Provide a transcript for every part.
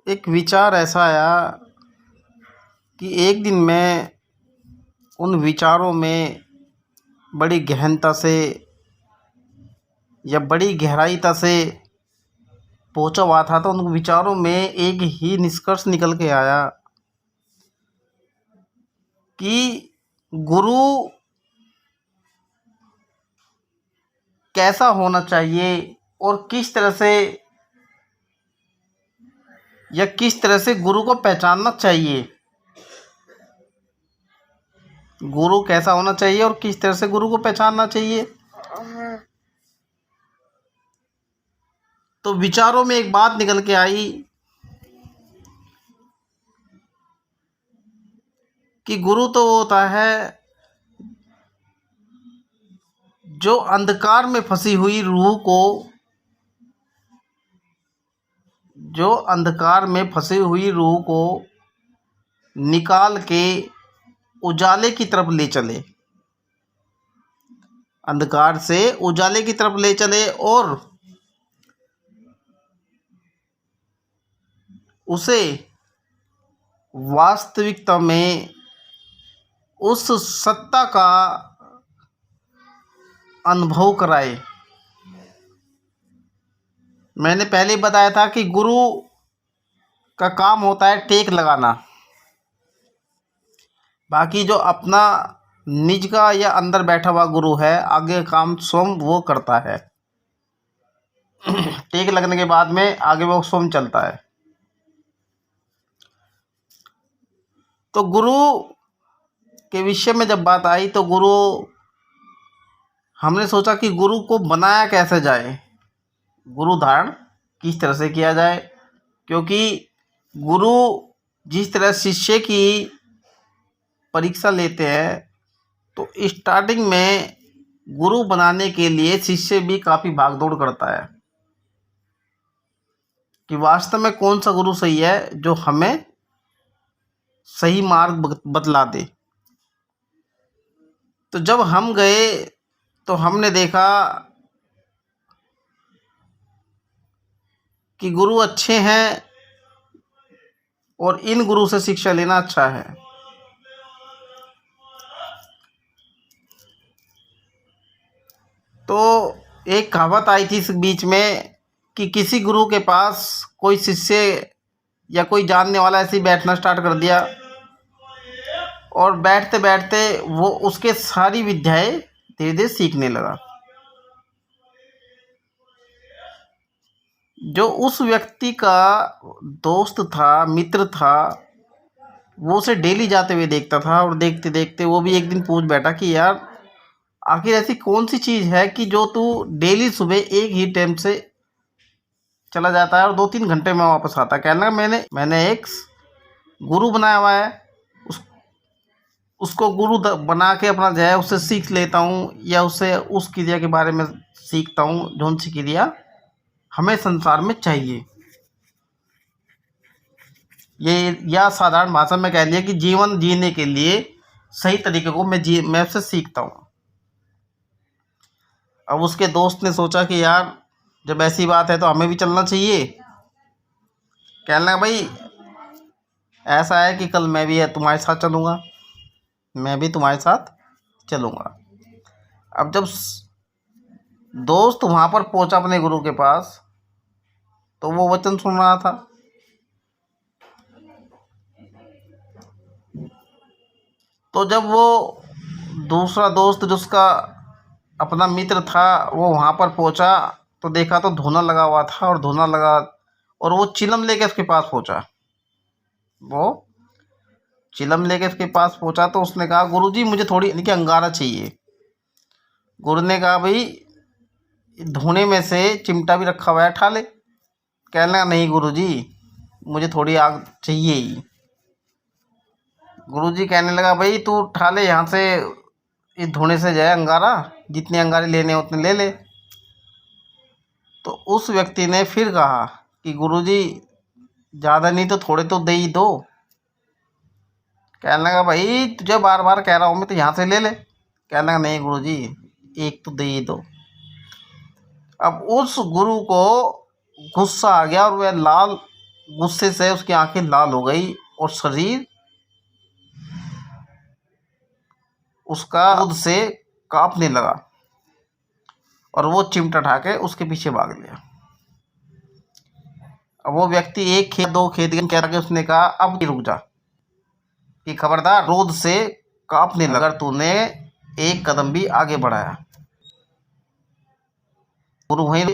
एक विचार ऐसा आया कि एक दिन मैं उन विचारों में बड़ी गहनता से या बड़ी गहराईता से पहुंचा हुआ था, तो उन विचारों में एक ही निष्कर्ष निकल के आया कि गुरु कैसा होना चाहिए और किस तरह से गुरु को पहचानना चाहिए। गुरु कैसा होना चाहिए और किस तरह से गुरु को पहचानना चाहिए। तो विचारों में एक बात निकल के आई कि गुरु तो वो होता है जो अंधकार में फंसी हुई रूह को निकाल के उजाले की तरफ ले चले, अंधकार से उजाले की तरफ ले चले और उसे वास्तविकता में उस सत्ता का अनुभव कराए। मैंने पहले ही बताया था कि गुरु का काम होता है टेक लगाना, बाकी जो अपना निज का या अंदर बैठा हुआ गुरु है आगे काम स्वयं वो करता है। टेक लगने के बाद में आगे वो स्वयं चलता है। तो गुरु के विषय में जब बात आई तो हमने सोचा कि गुरु को बनाया कैसे जाए, गुरु धारण किस तरह से किया जाए। क्योंकि गुरु जिस तरह शिष्य की परीक्षा लेते हैं, तो स्टार्टिंग में गुरु बनाने के लिए शिष्य भी काफ़ी भागदौड़ करता है कि वास्तव में कौन सा गुरु सही है जो हमें सही मार्ग बतला दे। तो जब हम गए तो हमने देखा कि गुरु अच्छे हैं और इन गुरु से शिक्षा लेना अच्छा है। तो एक कहावत आई थी इस बीच में कि किसी गुरु के पास कोई शिष्य या कोई जानने वाला ऐसे ही बैठना स्टार्ट कर दिया और बैठते बैठते वो उसके सारी विद्याएं धीरे धीरे सीखने लगा। जो उस व्यक्ति का दोस्त था, मित्र था, वो उसे डेली जाते हुए देखता था और देखते देखते वो भी एक दिन पूछ बैठा कि यार आखिर ऐसी कौन सी चीज़ है कि जो तू डेली सुबह एक ही टाइम से चला जाता है और 2-3 घंटे में वापस आता है। कहना मैंने एक गुरु बनाया हुआ है, उसको गुरु बना के अपना जो है उससे सीख लेता हूँ या उससे उस क्रिया के बारे में सीखता हूँ जो सी क्रिया हमें संसार में चाहिए। ये या साधारण भाषा में कह लिया कि जीवन जीने के लिए सही तरीके को मैं उससे सीखता हूँ। अब उसके दोस्त ने सोचा कि यार जब ऐसी बात है तो हमें भी चलना चाहिए। कहने लगा भाई ऐसा है कि कल मैं भी तुम्हारे साथ चलूँगा, मैं भी तुम्हारे साथ चलूँगा। अब जब दोस्त वहाँ पर पहुँचा अपने गुरु के पास तो वो वचन सुन रहा था। तो जब वो दूसरा दोस्त जो उसका अपना मित्र था वो वहाँ पर पहुँचा तो देखा तो धूना लगा हुआ था और वो चिलम लेके उसके पास पहुँचा। वो चिलम लेके उसके पास पहुँचा तो उसने कहा गुरुजी मुझे थोड़ी यानी कि अंगारा चाहिए। गुरु ने कहा भाई धूने में से चिमटा भी रखा हुआ है, उठा ले। कहने लगा नहीं गुरुजी मुझे थोड़ी आग चाहिए ही। गुरुजी कहने लगा भाई तू उठा ले यहाँ से, इस धुने से जाए अंगारा, जितने अंगारे लेने हैं उतने ले ले। तो उस व्यक्ति ने फिर कहा कि गुरुजी ज़्यादा नहीं तो थोड़े तो दे ही दो। कहने लगा भाई तुझे बार बार कह रहा हूँ मैं तो यहाँ से ले ले। कहने लगा नहीं गुरुजी एक तो दे ही दो। अब उस गुरु को गुस्सा आ गया और वह लाल गुस्से से उसकी आंखें लाल हो गई और शरीर उसका क्रोध से कांपने लगा और वो चिमटा उठा के उसके पीछे भाग लिया। अब वो व्यक्ति एक खेत दो खेत कह के उसने कहा अब रुक जा, कि खबरदार, क्रोध से कांपने लगा अगर तूने एक कदम भी आगे बढ़ाया। गुरु वहीं,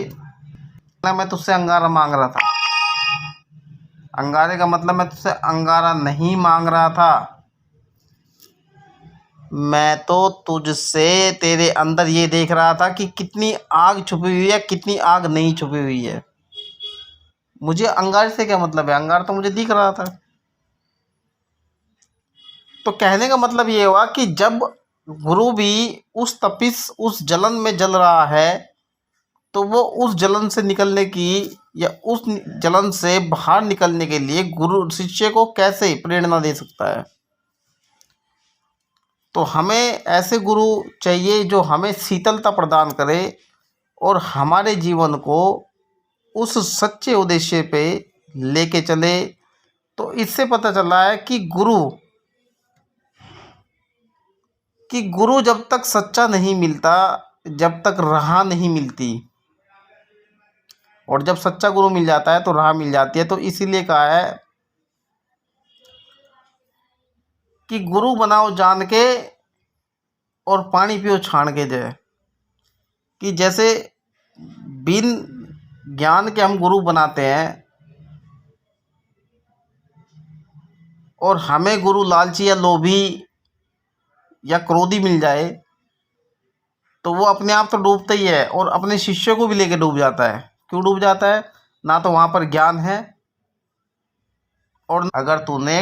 मैं तुझसे अंगारा मांग रहा था। अंगारे का मतलब मैं तुझसे अंगारा नहीं मांग रहा था, मैं तो तुझसे तेरे अंदर ये देख रहा था कि कितनी आग छुपी हुई है, कितनी आग नहीं छुपी हुई है। मुझे अंगार से क्या मतलब है, अंगार तो मुझे दिख रहा था। तो कहने का मतलब ये हुआ कि जब गुरु भी उस तपिश उस जलन में जल रहा है तो वो उस जलन से निकलने की या उस जलन से बाहर निकलने के लिए गुरु शिष्य को कैसे प्रेरणा दे सकता है। तो हमें ऐसे गुरु चाहिए जो हमें शीतलता प्रदान करे और हमारे जीवन को उस सच्चे उद्देश्य पे लेके चले। तो इससे पता चला है कि गुरु जब तक सच्चा नहीं मिलता, जब तक राह नहीं मिलती, और जब सच्चा गुरु मिल जाता है तो राह मिल जाती है। तो इसीलिए कहा है कि गुरु बनाओ जान के और पानी पियो छान के। जय कि जैसे बिन ज्ञान के हम गुरु बनाते हैं और हमें गुरु लालची या लोभी या क्रोधी मिल जाए तो वो अपने आप तो डूबता ही है और अपने शिष्यों को भी लेके डूब जाता है। क्यों डूब जाता है? ना तो वहाँ पर ज्ञान है, और अगर तूने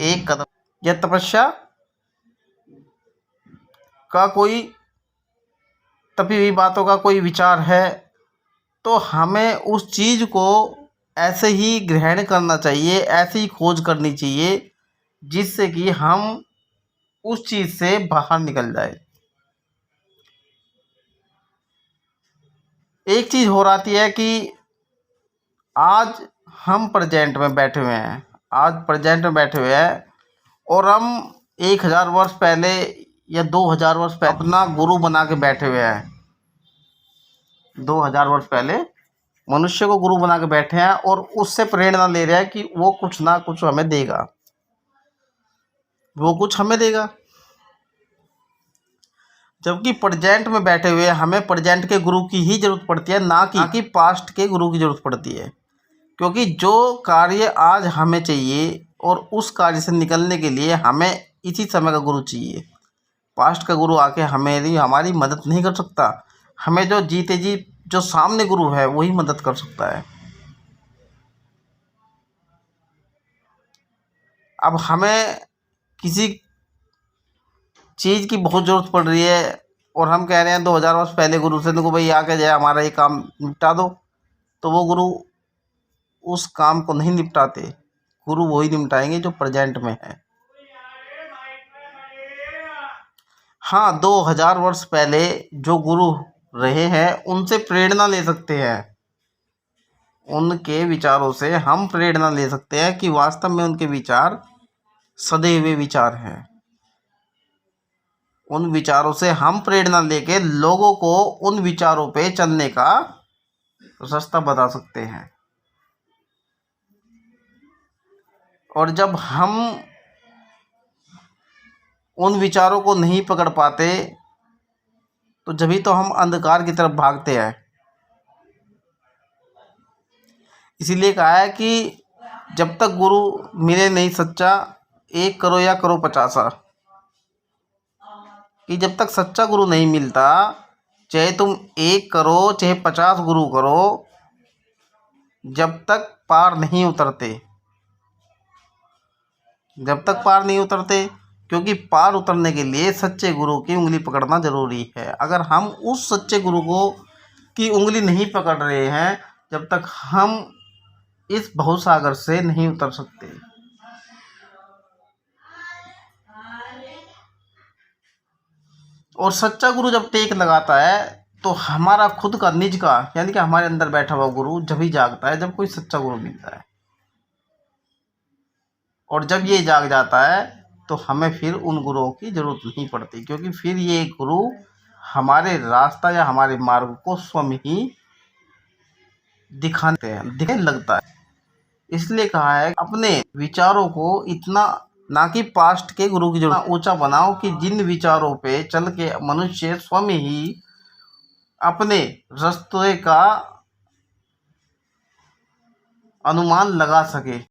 एक कदम या तपस्या का कोई तपी हुई बातों का कोई विचार है तो हमें उस चीज़ को ऐसे ही ग्रहण करना चाहिए, ऐसे ही खोज करनी चाहिए जिससे कि हम उस चीज़ से बाहर निकल जाए। एक चीज़ हो रही है कि आज हम प्रेजेंट में बैठे हुए हैं, और हम 1000 वर्ष पहले या 2000 वर्ष पहले अपना गुरु बना के बैठे हुए हैं। 2000 वर्ष पहले मनुष्य को गुरु बना के बैठे हैं और उससे प्रेरणा ले रहे हैं कि वो कुछ ना कुछ हमें देगा, जबकि प्रेजेंट में बैठे हुए हमें प्रेजेंट के गुरु की ही जरूरत पड़ती है, ना कि पास्ट के गुरु की जरूरत पड़ती है। क्योंकि जो कार्य आज हमें चाहिए और उस कार्य से निकलने के लिए हमें इसी समय का गुरु चाहिए। पास्ट का गुरु आके हमारी मदद नहीं कर सकता। हमें जो जीते जी जो सामने गुरु है वही मदद कर सकता है। अब हमें किसी चीज़ की बहुत ज़रूरत पड़ रही है और हम कह रहे हैं 2000 वर्ष पहले गुरु से को भाई आके जाए हमारा ये काम निपटा दो, तो वो गुरु उस काम को नहीं निपटाते। गुरु वही निपटाएंगे जो प्रेजेंट में है। हाँ, 2000 वर्ष पहले जो गुरु रहे हैं उनसे प्रेरणा ले सकते हैं, उनके विचारों से हम प्रेरणा ले सकते हैं कि वास्तव में उनके विचार सदे हुए विचार हैं। उन विचारों से हम प्रेरणा लेके लोगों को उन विचारों पे चलने का रास्ता बता सकते हैं। और जब हम उन विचारों को नहीं पकड़ पाते तो जभी तो हम अंधकार की तरफ भागते हैं। इसीलिए कहा है कि जब तक गुरु मिले नहीं सच्चा, एक करो या करो 50। कि जब तक सच्चा गुरु नहीं मिलता, चाहे तुम एक करो चाहे 50 गुरु करो, जब तक पार नहीं उतरते, क्योंकि पार उतरने के लिए सच्चे गुरु की उंगली पकड़ना जरूरी है। अगर हम उस सच्चे गुरु की उंगली नहीं पकड़ रहे हैं, जब तक हम इस भवसागर से नहीं उतर सकते। और सच्चा गुरु जब टेक लगाता है तो हमारा खुद का निज का, यानी कि हमारे अंदर बैठा हुआ गुरु जब ही जागता है जब कोई सच्चा गुरु मिलता है। और जब ये जाग जाता है तो हमें फिर उन गुरुओं की ज़रूरत नहीं पड़ती, क्योंकि फिर ये गुरु हमारे रास्ता या हमारे मार्ग को स्वयं ही दिखने लगता है। इसलिए कहा है अपने विचारों को इतना, ना कि पास्ट के गुरु की जरूरत, ऊंचा बनाओ कि जिन विचारों पे चल के मनुष्य स्वयं ही अपने रास्ते का अनुमान लगा सके।